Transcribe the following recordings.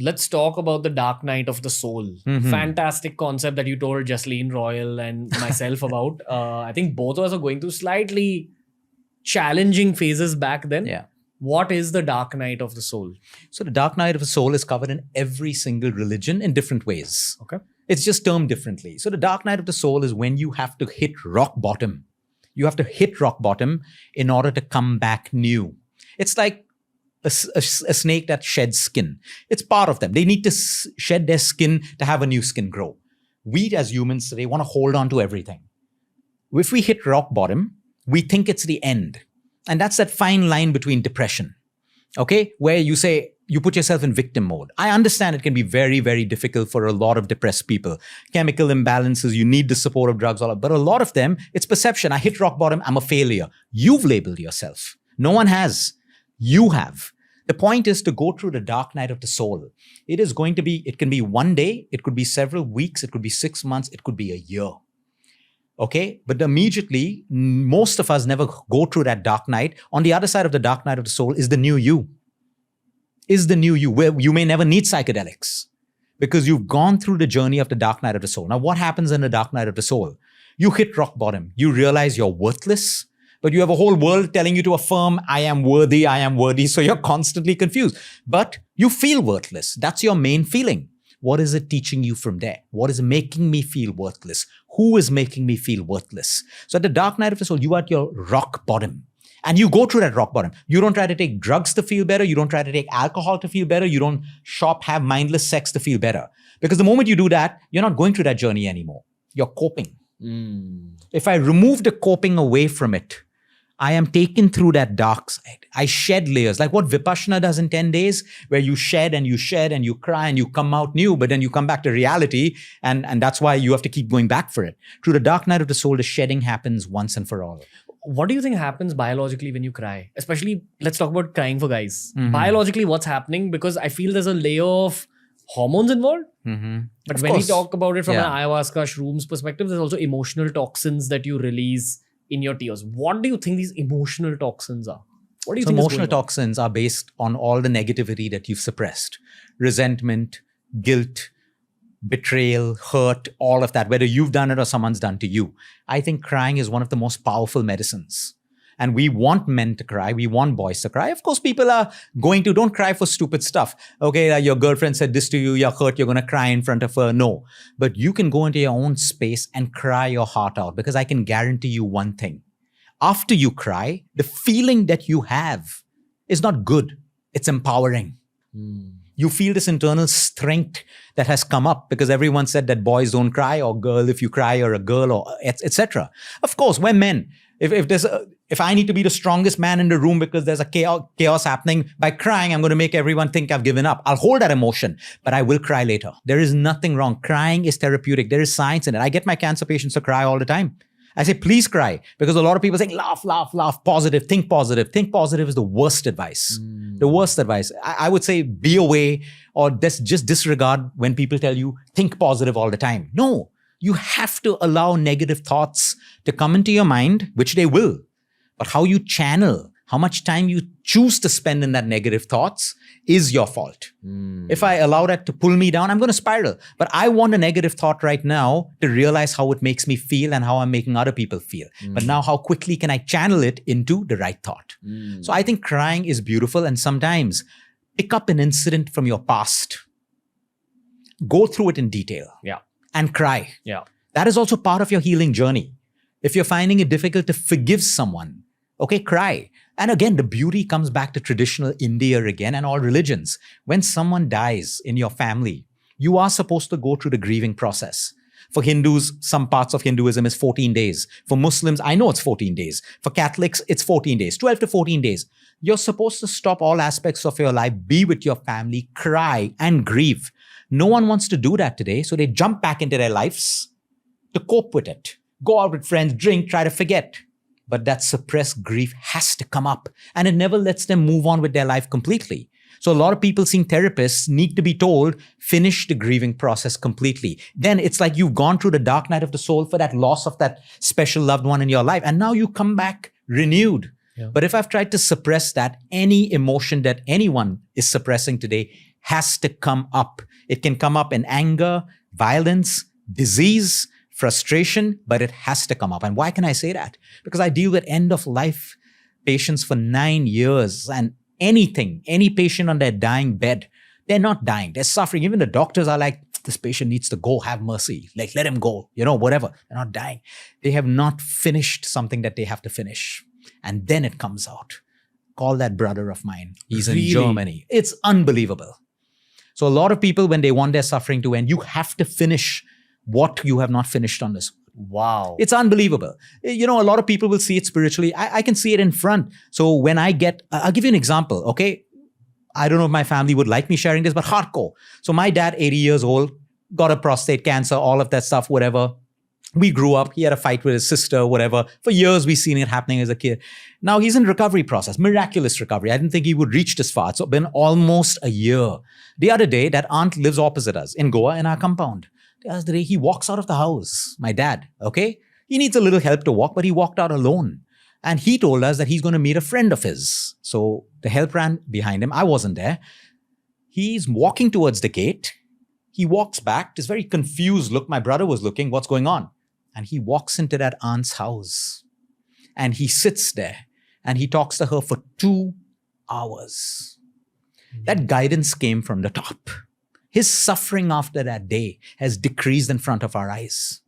Let's talk about the dark night of the soul. Fantastic concept that you told Jasleen Royal and myself about. I think both of us are going through slightly challenging phases back then. Yeah. What is the dark night of the soul? So the dark night of the soul is covered in every single religion in different ways. Okay. It's just termed differently. So the dark night of the soul is when you have to hit rock bottom. You have to hit rock bottom in order to come back new. It's like a snake that sheds skin. It's part of them. They need to shed their skin to have a new skin grow. We as humans today want to hold on to everything. If we hit rock bottom, we think it's the end. And that's that fine line between depression, okay? Where you say, you put yourself in victim mode. I understand it can be very, very difficult for a lot of depressed people. Chemical imbalances, you need the support of drugs, all that. But a lot of them, it's perception. I hit rock bottom, I'm a failure. You've labeled yourself. No one has. You have. The point is to go through the dark night of the soul. It can be one day, it could be several weeks, it could be 6 months, it could be a year. Okay, but immediately, most of us never go through that dark night. On the other side of the dark night of the soul is the new you. Is the new you, where you may never need psychedelics because you've gone through the journey of the dark night of the soul. Now, what happens in the dark night of the soul? You hit rock bottom. You realize you're worthless, but you have a whole world telling you to affirm, I am worthy, I am worthy. So you're constantly confused, but you feel worthless. That's your main feeling. What is it teaching you from there? What is making me feel worthless? Who is making me feel worthless? So at the dark night of the soul, you are at your rock bottom. And you go through that rock bottom. You don't try to take drugs to feel better. You don't try to take alcohol to feel better. You don't have mindless sex to feel better. Because the moment you do that, you're not going through that journey anymore. You're coping. If I remove the coping away from it, I am taken through that dark side. I shed layers, like what Vipassana does in 10 days, where you shed and you cry and you come out new, but then you come back to reality. And that's why you have to keep going back for it. Through the dark night of the soul, the shedding happens once and for all. What do you think happens biologically when you cry? Especially, let's talk about crying for guys. Biologically, what's happening? Because I feel there's a layer of hormones involved. But when we talk about it from an ayahuasca shrooms perspective, there's also emotional toxins that you release in your tears. What do you think these emotional toxins are? What do you think emotional toxins are based on all the negativity that you've suppressed. Resentment, guilt, betrayal, hurt, all of that, whether you've done it or someone's done to you. I think crying is one of the most powerful medicines. And we want men to cry. We want boys to cry. Of course, people are don't cry for stupid stuff. Okay, your girlfriend said this to you, you're hurt, you're going to cry in front of her. No. But you can go into your own space and cry your heart out, because I can guarantee you one thing. After you cry, the feeling that you have is not good. It's empowering. You feel this internal strength that has come up because everyone said that boys don't cry, or girl, if you cry, you're a girl, or etc. Of course, we're men. If I need to be the strongest man in the room because there's a chaos happening, by crying, I'm going to make everyone think I've given up. I'll hold that emotion, but I will cry later. There is nothing wrong. Crying is therapeutic. There is science in it. I get my cancer patients to cry all the time. I say, please cry, because a lot of people say, laugh, laugh, laugh, positive, think positive. Think positive is the worst advice. The worst advice. I would say be away, or just disregard when people tell you, think positive all the time. No, you have to allow negative thoughts to come into your mind, which they will. But how you channel, how much time you choose to spend in that negative thoughts is your fault. If I allow that to pull me down, I'm going to spiral. But I want a negative thought right now to realize how it makes me feel and how I'm making other people feel. But now how quickly can I channel it into the right thought? So I think crying is beautiful, and sometimes pick up an incident from your past. Go through it in detail. And cry. That is also part of your healing journey. If you're finding it difficult to forgive someone, okay, cry. And again, the beauty comes back to traditional India again and all religions. When someone dies in your family, you are supposed to go through the grieving process. For Hindus, some parts of Hinduism is 14 days. For Muslims, I know it's 14 days. For Catholics, it's 14 days, 12 to 14 days. You're supposed to stop all aspects of your life, be with your family, cry and grieve. No one wants to do that today, so they jump back into their lives to cope with it. Go out with friends, drink, try to forget. But that suppressed grief has to come up, and it never lets them move on with their life completely. So a lot of people seeing therapists need to be told, finish the grieving process completely. Then it's like you've gone through the dark night of the soul for that loss of that special loved one in your life, and now you come back renewed. But if I've tried to suppress that, any emotion that anyone is suppressing today has to come up. It can come up in anger, violence, disease, frustration, but it has to come up. And why can I say that? Because I deal with end of life patients for 9 years, and any patient on their dying bed, they're not dying, they're suffering. Even the doctors are like, this patient needs to go, have mercy, like let him go, whatever. They're not dying. They have not finished something that they have to finish. And then it comes out. Call that brother of mine. He's in Germany. It's unbelievable. So a lot of people, when they want their suffering to end, you have to finish what you have not finished on this. Wow. It's unbelievable. A lot of people will see it spiritually. I can see it in front. So when I'll give you an example, okay? I don't know if my family would like me sharing this, but hardcore. So my dad, 80 years old, got a prostate cancer, all of that stuff, whatever. We grew up, he had a fight with his sister, whatever. For years, we've seen it happening as a kid. Now he's in recovery process, miraculous recovery. I didn't think he would reach this far. It's been almost a year. The other day, that aunt lives opposite us in Goa in our compound. The other day, he walks out of the house, my dad, okay? He needs a little help to walk, but he walked out alone. And he told us that he's going to meet a friend of his. So the help ran behind him. I wasn't there. He's walking towards the gate. He walks back, this very confused look. My brother was looking, what's going on? And he walks into that aunt's house. And he sits there. And he talks to her for 2 hours. That guidance came from the top. His suffering after that day has decreased in front of our eyes.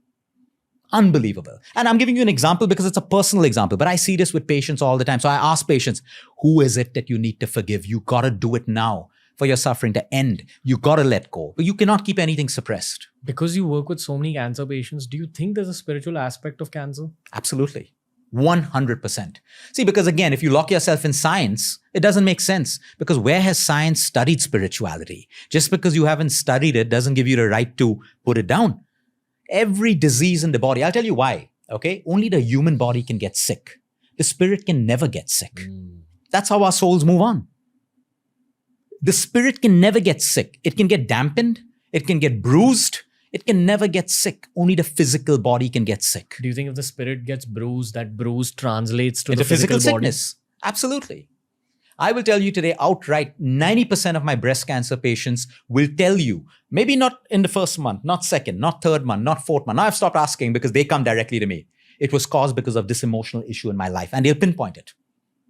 Unbelievable. And I'm giving you an example because it's a personal example, but I see this with patients all the time. So I ask patients, who is it that you need to forgive? You got to do it now for your suffering to end. You got to let go. But you cannot keep anything suppressed. Because you work with so many cancer patients, do you think there's a spiritual aspect of cancer? Absolutely. 100%. See, because again, if you lock yourself in science, it doesn't make sense. Because where has science studied spirituality? Just because you haven't studied it doesn't give you the right to put it down. Every disease in the body, I'll tell you why, okay? Only the human body can get sick. The spirit can never get sick. That's how our souls move on. The spirit can never get sick. It can get dampened. It can get bruised. It can never get sick. Only the physical body can get sick. Do you think if the spirit gets bruised, that bruise translates to It's the physical body? sickness? Absolutely. I will tell you today outright, 90% of my breast cancer patients will tell you, maybe not in the first month, not second, not third month, not fourth month. Now I've stopped asking because they come directly to me. It was caused because of this emotional issue in my life. And they'll pinpoint it.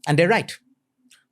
And they're right.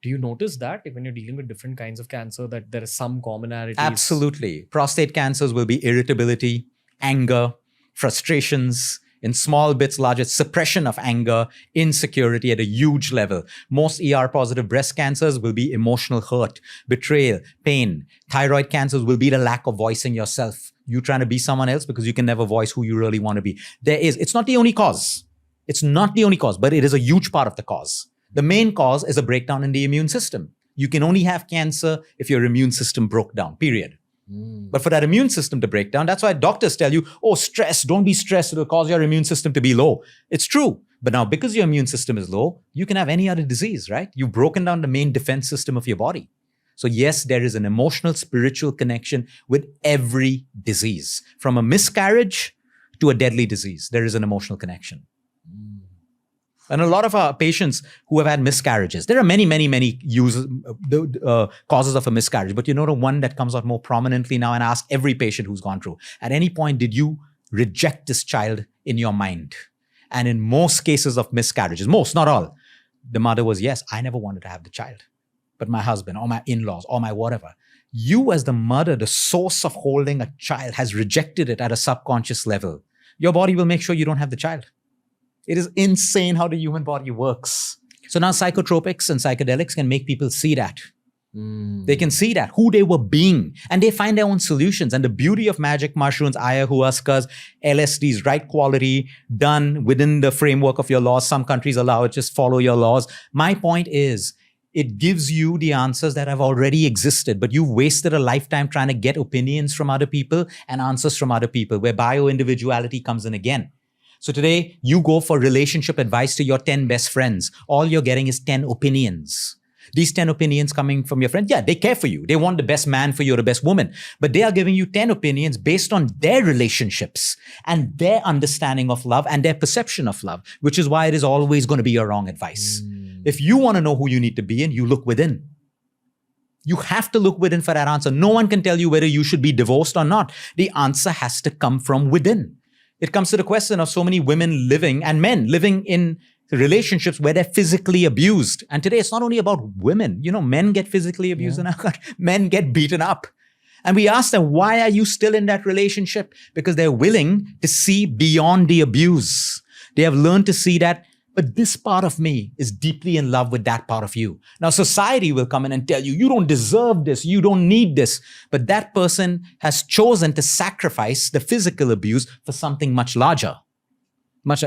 Do you notice that when you're dealing with different kinds of cancer, that there is some commonalities? Absolutely. Prostate cancers will be irritability, anger, frustrations, in small bits, larger, suppression of anger, insecurity at a huge level. Most ER-positive breast cancers will be emotional hurt, betrayal, pain. Thyroid cancers will be the lack of voicing yourself. You trying to be someone else because you can never voice who you really want to be. It's not the only cause. It's not the only cause, but it is a huge part of the cause. The main cause is a breakdown in the immune system. You can only have cancer if your immune system broke down, period. But for that immune system to break down, that's why doctors tell you, oh, stress, don't be stressed. It'll cause your immune system to be low. It's true. But now because your immune system is low, you can have any other disease, right? You've broken down the main defense system of your body. So yes, there is an emotional, spiritual connection with every disease. From a miscarriage to a deadly disease, there is an emotional connection. And a lot of our patients who have had miscarriages, there are many causes of a miscarriage. But the one that comes out more prominently now, and I ask every patient who's gone through, at any point, did you reject this child in your mind? And in most cases of miscarriages, most, not all, the mother was, yes, I never wanted to have the child. But my husband or my in-laws or my whatever. You as the mother, the source of holding a child, has rejected it at a subconscious level. Your body will make sure you don't have the child. It is insane how the human body works. So now psychotropics and psychedelics can make people see that. They can see that, who they were being, and they find their own solutions. And the beauty of magic mushrooms, ayahuascas, LSDs, right quality, done within the framework of your laws. Some countries allow it, just follow your laws. My point is, it gives you the answers that have already existed, but you've wasted a lifetime trying to get opinions from other people and answers from other people, where bio-individuality comes in again. So today, you go for relationship advice to your 10 best friends. All you're getting is 10 opinions. These 10 opinions coming from your friend, yeah, they care for you. They want the best man for you or the best woman. But they are giving you 10 opinions based on their relationships and their understanding of love and their perception of love, which is why it is always going to be your wrong advice. If you want to know who you need to be in, you look within. You have to look within for that answer. No one can tell you whether you should be divorced or not. The answer has to come from within. It comes to the question of so many women living and men living in relationships where they're physically abused. And today it's not only about women. Men get physically abused in our country. Men get beaten up. And we ask them, why are you still in that relationship? Because they're willing to see beyond the abuse. They have learned to see that, but this part of me is deeply in love with that part of you. Now, society will come in and tell you, you don't deserve this, you don't need this. But that person has chosen to sacrifice the physical abuse for something much larger.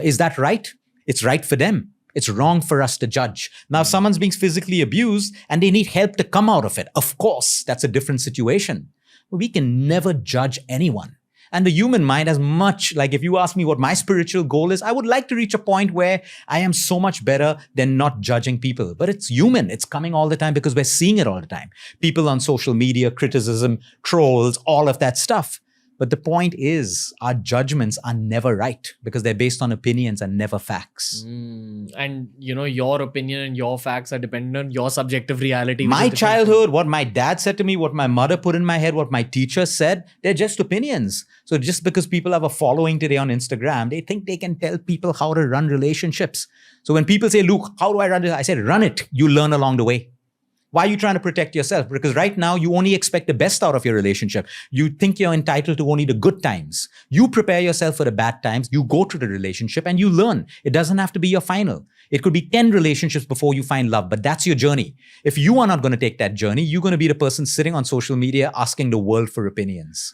Is that right? It's right for them. It's wrong for us to judge. Now, if someone's being physically abused and they need help to come out of it, of course, that's a different situation. But we can never judge anyone. And the human mind, as much like if you ask me what my spiritual goal is, I would like to reach a point where I am so much better than not judging people. But it's human. It's coming all the time because we're seeing it all the time. People on social media, criticism, trolls, all of that stuff. But the point is, our judgments are never right because they're based on opinions and never facts. And your opinion and your facts are dependent on your subjective reality. My childhood, what my dad said to me, what my mother put in my head, what my teacher said, they're just opinions. So just because people have a following today on Instagram, they think they can tell people how to run relationships. So when people say, Luke, how do I run this? I said, run it. You learn along the way. Why are you trying to protect yourself? Because right now, you only expect the best out of your relationship. You think you're entitled to only the good times. You prepare yourself for the bad times. You go through the relationship and you learn. It doesn't have to be your final. It could be 10 relationships before you find love, but that's your journey. If you are not going to take that journey, you're going to be the person sitting on social media asking the world for opinions.